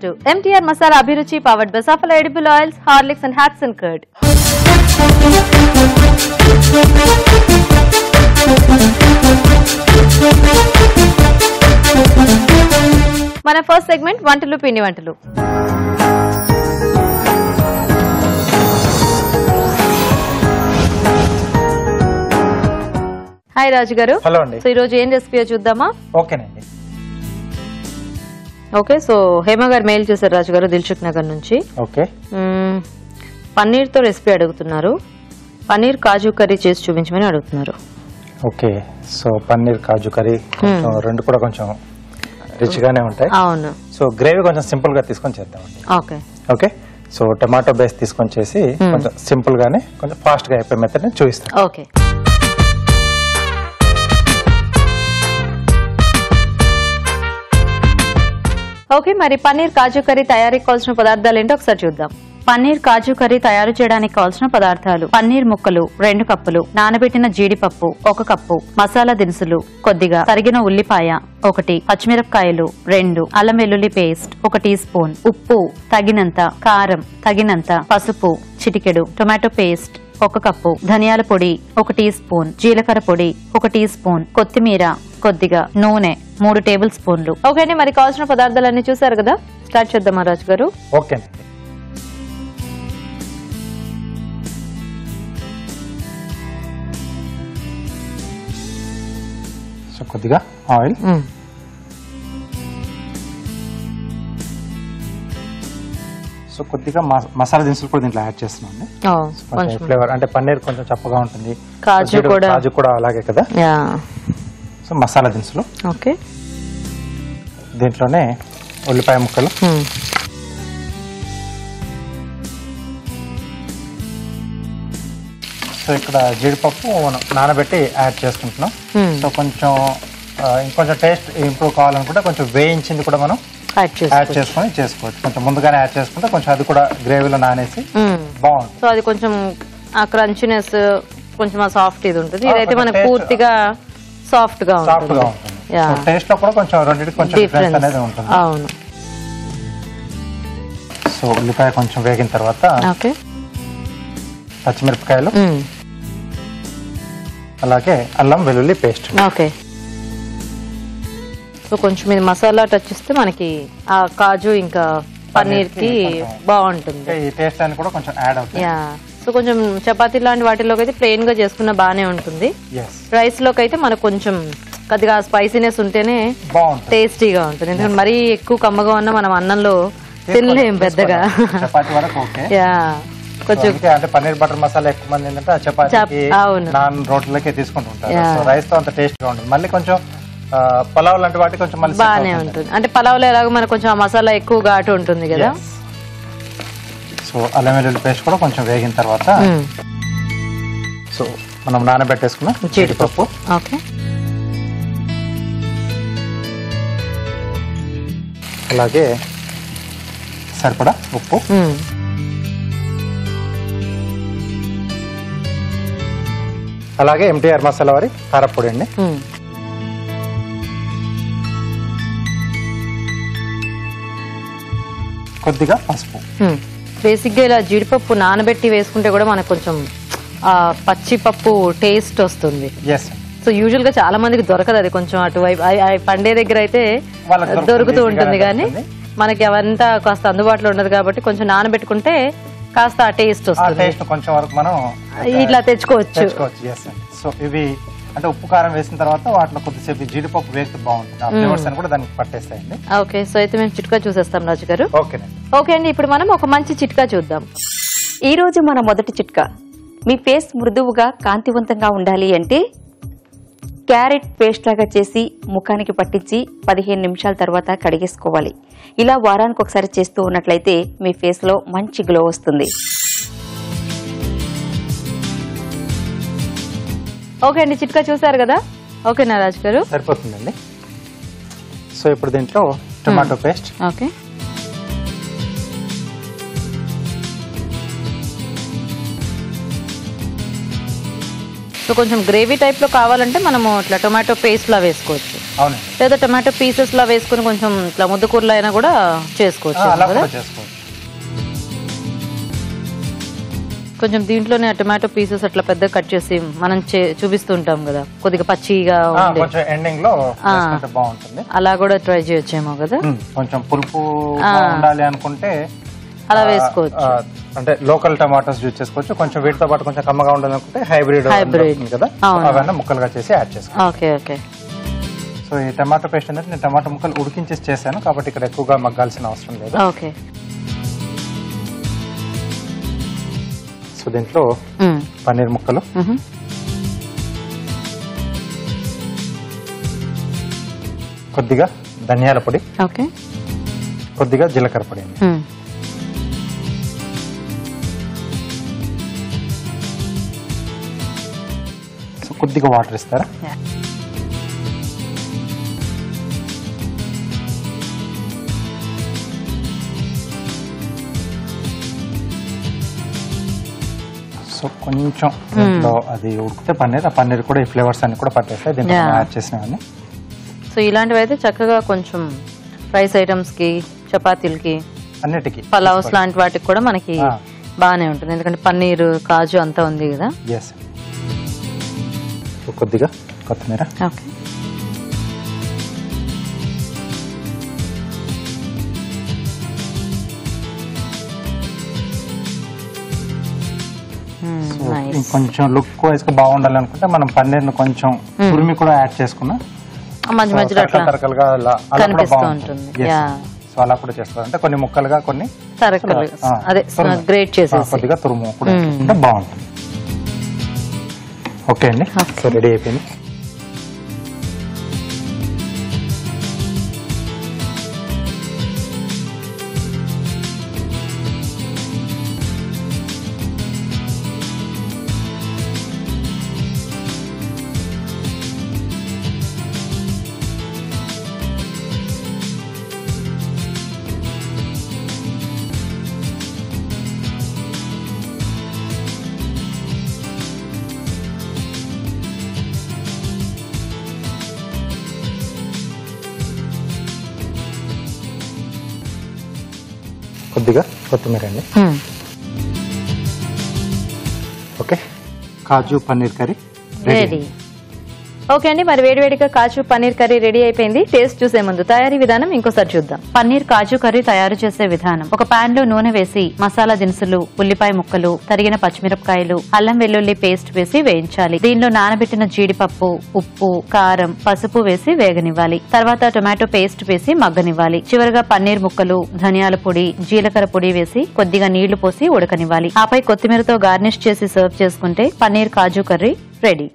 to MTR Masala Abhiruchi powered by Saffola Edible Oils, Horlicks and Hatsun Curd. మన first segment వంటలు పిండి వంటలు. Hi రాజు గారు. Hello అండి. సో ఈ రోజు ఏం రెసిపీ చూద్దామా? ఓకేనండి. ఓకే, సో హేమ గారు మెయిల్ చేశారు రాజు గారు దిల్సుఖ్ నగర్ నుంచి. ఓకే, పన్నీర్ తో రెసిపీ అడుగుతున్నారు. పన్నీర్ కాజు కర్రీ చేసి చూపించమని అడుగుతున్నారు. ఓకే, సో పన్నీర్ కాజు కర్రీ రెండు కూడా కొంచెం రిచ్ గానే ఉంటాయి. అవును. సో గ్రేవీ కొంచెం సింపుల్ గా తీసుకొని చేద్దామండి. Okay okay, so tomato base తీసుకొని చేసి కొంచెం సింపుల్ గానే కొంచెం ఫాస్ట్ గా అయిపోయే మెథడ్ ని చూపిస్తాను. ఓకే. ఓకే, మరి పన్నీర్ కాజు కర్రీ తయారీకి కావాల్సిన పదార్థాలు ఏంటో ఒకసారి చూద్దాం. పన్నీర్ కాజు కర్రీ తయారు చేయడానికి కావాల్సిన పదార్థాలు: పన్నీర్ ముక్కలు 2 కప్పులు, నానబెట్టిన జీడిపప్పు 1 కప్పు, మసాలా దినుసులు కొద్దిగా, తరిగిన ఉల్లిపాయ 1, పచ్చిమిరపకాయలు 2, అల్లం వెల్లుల్లి పేస్ట్ 1 టీ స్పూన్, ఉప్పు తగినంత, కారం తగినంత, పసుపు చిటికెడు, టొమాటో పేస్ట్ 1 కప్పు, ధనియాల పొడి 1 టీ స్పూన్, జీలకర్ర పొడి 1 టీ స్పూన్, కొత్తిమీర కొద్దిగా, నూనె 3 టేబుల్ స్పూన్లు. ఓకే అండి, మరి కావాల్సిన పదార్థాలన్నీ చూసారు కదా, స్టార్ట్ చేద్దామా రాజు గారు? ఓకేనండి. సో కొద్దిగా ఆయిల్, సో కొద్దిగా మసాలా దినుసులు కూడా దీంట్లో యాడ్ చేస్తున్నాం. ఫ్లేవర్ అంటే పన్నీర్ కొంచెం చప్పగా ఉంటుంది, కాజు కూడా అలాగే కదా. సో మసాలా దినుసులు, ఓకే, దీంట్లోనే ఉల్లిపాయ ముక్కలు, సో ఇక్కడ జీడిపప్పు నానబెట్టి యాడ్ చేసుకుంటున్నాం. సో కొంచెం ఇంకొంచెం టేస్ట్ ఇంప్రూవ్ కావాలనుకుంటే కొంచెం వేయించింది కూడా మనం యాడ్ చేసుకొని చేసుకోవచ్చు. కొంచెం ముందుగానే యాడ్ చేసుకుంటే కొంచెం అది కూడా గ్రేవీలో నానేసి బాగుంటుంది. సో అది కొంచెం ఆ క్రంచినెస్ కొంచెం సాఫ్ట్ ఇది ఉంటుంది. ఇదైతే మనకు పూర్తిగా సాఫ్ట్ గా ఉంటుంది. టేస్ట్ లో కూడా కొంచెం రెండింటికి కొంచెం డిఫరెన్స్ అనేది ఉంటుంది. అవును. సో ఉల్లిపాయ కొంచెం వేగిన తర్వాత పచ్చిమిరపకాయలు, అలాగే అల్లం వెల్లుల్లి పేస్ట్. ఓకే, సో కొంచెం ఇది మసాలా టచ్ ఇస్తే మనకి ఆ కాజు ఇంకా పన్నీర్ కి బాగుంటుంది. ఈ టేస్ట్ అని కూడా కొంచెం యాడ్ అవుతుంది. సో కొంచెం చపాతీ లాంటి వాటిలోకి అయితే ప్లెయిన్ గా చేసుకున్న బానే ఉంటుంది. రైస్ లోకి అయితే మనకు కొంచెం కొద్దిగా స్పైసీనెస్ ఉంటేనే టేస్టీగా ఉంటుంది. ఎందుకంటే మరీ ఎక్కువ కమ్మగా ఉన్న మనం అన్నంలో తినలేం పెద్దగా. కొంచెం అంటే పన్నీర్ బటర్ మసాలా ఎక్కువ మంది ఏంటంటే చపాతీ నాన్ రోట్లకే తీసుకుంటుంటారు. సో రైస్ తో అంత టేస్ట్ గా ఉంటుంది. మళ్ళీ కొంచెం పలావ్ లాంటి వాటి కొంచెం బాగానే ఉంటుంది. అంటే పలావ్లో ఎలాగో మనకు కొంచెం మసాలా ఎక్కువ ఘాటు ఉంటుంది కదా. సో అల్లం వెల్లుల్లి పేస్ట్ కూడా కొంచెం వేగిన తర్వాత సో మనం నానబెట్టేసుకున్న జీడిపప్పు, ఓకే, అలాగే సరిపడా ఉప్పు, అలాగే ఎంటీఆర్ మసాలా వారి కారపొడి అండి, కొద్దిగా పసుపు. బేసిక్ గా ఇలా జీడిపప్పు నానబెట్టి వేసుకుంటే కూడా మనకు కొంచెం పచ్చిపప్పు టేస్ట్ వస్తుంది. సో యూజువల్ గా చాలా మందికి దొరకదు అది. కొంచెం అటువైపు పండే దగ్గర అయితే దొరుకుతూ ఉంటుంది, కానీ మనకి అవంతా కాస్త అందుబాటులో ఉండదు కాబట్టి కొంచెం నానబెట్టుకుంటే కాస్త ఆ టేస్ట్ వస్తుంది. కొంచెం వరకు మనం ఇట్లా తెచ్చుకోవచ్చు. సో ఇవి అంటే ఉప్పు కారం వేసిన తర్వాత వాటిలో కొద్దిసేపు జీడిపప్పు వేస్తే బాగుంటుంది. ఆ ఫ్లేవర్స్ అని కూడా దానికి పట్టేస్తాయండి. ఓకే, సో అయితే మేము చిట్కా చూసేస్తాం రాజు గారు. ఓకే అండి, ఇప్పుడు మనం ఒక మంచి చిట్కా చూద్దాం. ఈ రోజు మన మొదటి చిట్కా, మీ ఫేస్ మృదువుగా కాంతివంతంగా ఉండాలి అంటే క్యారెట్ పేస్ట్ లాగా చేసి ముఖానికి పట్టించి 15 నిమిషాల తర్వాత కడిగేసుకోవాలి. ఇలా వారానికి ఒకసారి చేస్తూ ఉన్నట్లయితే మీ ఫేస్ లో మంచి గ్లో వస్తుంది. ఓకే అండి, చిట్కా చూసారు కదా. ఓకేనా రాజు గారు? సరిపోతుందండి. సో ఇప్పుడు దీంట్లో టొమాటో పేస్ట్, ఓకే, సో కొంచెం గ్రేవీ టైప్ లో కావాలంటే మనము ఇట్లా టొమాటో పేస్ట్ లా వేసుకోవచ్చు. అవునండి. లేదా టమాటో పీసెస్ లా వేసుకుని కొంచెం ఇట్లా ముద్దకూరలో అయినా కూడా చేసుకోవచ్చు అలా కదా. కూడా చేసుకోవచ్చు. కొంచెం దీంట్లోనే టమాటో పీసెస్ అట్లా పెద్ద కట్ చేసి మనం చూపిస్తూ ఉంటాం కదా, కొద్దిగా పచ్చిగా కొంచెం ఎండింగ్ లో బాగుంటుంది. అలా కూడా ట్రై చేయొచ్చేమో కదా. కొంచెం పులుపు ఉండాలి అనుకుంటే అలా వేసుకోవచ్చు. అంటే లోకల్ టమాటోస్ యూజ్ చేసుకోవచ్చు. కొంచెం వీటితో పాటు కొంచెం కమ్మగా ఉండాలనుకుంటే హైబ్రిడ్ కదా, అవన్నీ ముక్కలుగా చేసి యాడ్ చేసుకోవచ్చు. Okay okay. సో ఈ టమాటో పేస్ట్ అనేది నేను టమాటో ముక్కలు ఉడికించేసి చేశాను కాబట్టి ఇక్కడ ఎక్కువగా మగ్గాల్సిన అవసరం లేదు. ఓకే. సో దీంట్లో పన్నీర్ ముక్కలు, కొద్దిగా ధనియాల పొడి, ఓకే, కొద్దిగా జీలకర్ర పొడి అండి. సో కొద్దిగా వాటర్ ఇస్తారా? సో కొంచెం దీంట్లో అది ఉడికితే పన్నీర్, ఆ పన్నీర్ కూడా ఈ ఫ్లేవర్స్ అన్ని కూడా పట్టేస్తాయి దీంట్లో యాడ్ చేసినవన్నీ. సో ఇలాంటివి అయితే చక్కగా కొంచెం రైస్ ఐటమ్స్ కి, చపాతీలకి, అన్నిటికీ, పలావ్స్ లాంటి వాటికి కూడా మనకి బాగానే ఉంటుంది. ఎందుకంటే పన్నీర్, కాజు అంతా ఉంది కదా. సో కొద్దిగా కొత్తిమీర, ఓకే, కొంచెం లుక్ వైజ్ గా బాగుండాలనుకుంటే మనం పన్నీర్ ను కొంచెం తురిమి కూడా యాడ్ చేసుకున్నా మధ్య మధ్యలో తరకలుగా కనిపిస్తూ ఉంటుంది. సో అలా కూడా చేసుకోవాలి. అంటే కొన్ని ముక్కలుగా, కొన్ని తరకలు అదే గ్రేట్ చేసి కొద్దిగా తురుము కూడా బాగుంటుంది. ఓకే అండి, సో రెడీ అయిపోయింది. కొద్దిగా కొత్తిమీర అండి. ఓకే, కాజు పన్నీర్ కర్రీ రెడీ. ఓకే అండి, మరి వేడివేడిగా కాజు పన్నీర్ కర్రీ రెడీ అయిపోయింది. టేస్ట్ చూసే ముందు తయారీ విధానం ఇంకోసారి చూద్దాం. పన్నీర్ కాజు కర్రీ తయారు చేసే విధానం: ఒక పాన్ లో నూనె వేసి మసాలా దినుసులు, ఉల్లిపాయ ముక్కలు, తరిగిన పచ్చిమిరపకాయలు, అల్లం వెల్లుల్లి పేస్ట్ వేసి వేయించాలి. దీనిలో నానబెట్టిన జీడిపప్పు, ఉప్పు, కారం, పసుపు వేసి వేగనివ్వాలి. తర్వాత టొమాటో పేస్ట్ వేసి మగ్గనివ్వాలి. చివరగా పన్నీర్ ముక్కలు, ధనియాల పొడి, జీలకర్ర పొడి వేసి కొద్దిగా నీళ్లు పోసి ఉడకనివ్వాలి. ఆపై కొత్తిమీరతో గార్నిష్ చేసి సర్వ్ చేసుకుంటే పన్నీర్ కాజు కర్రీ రెడీ.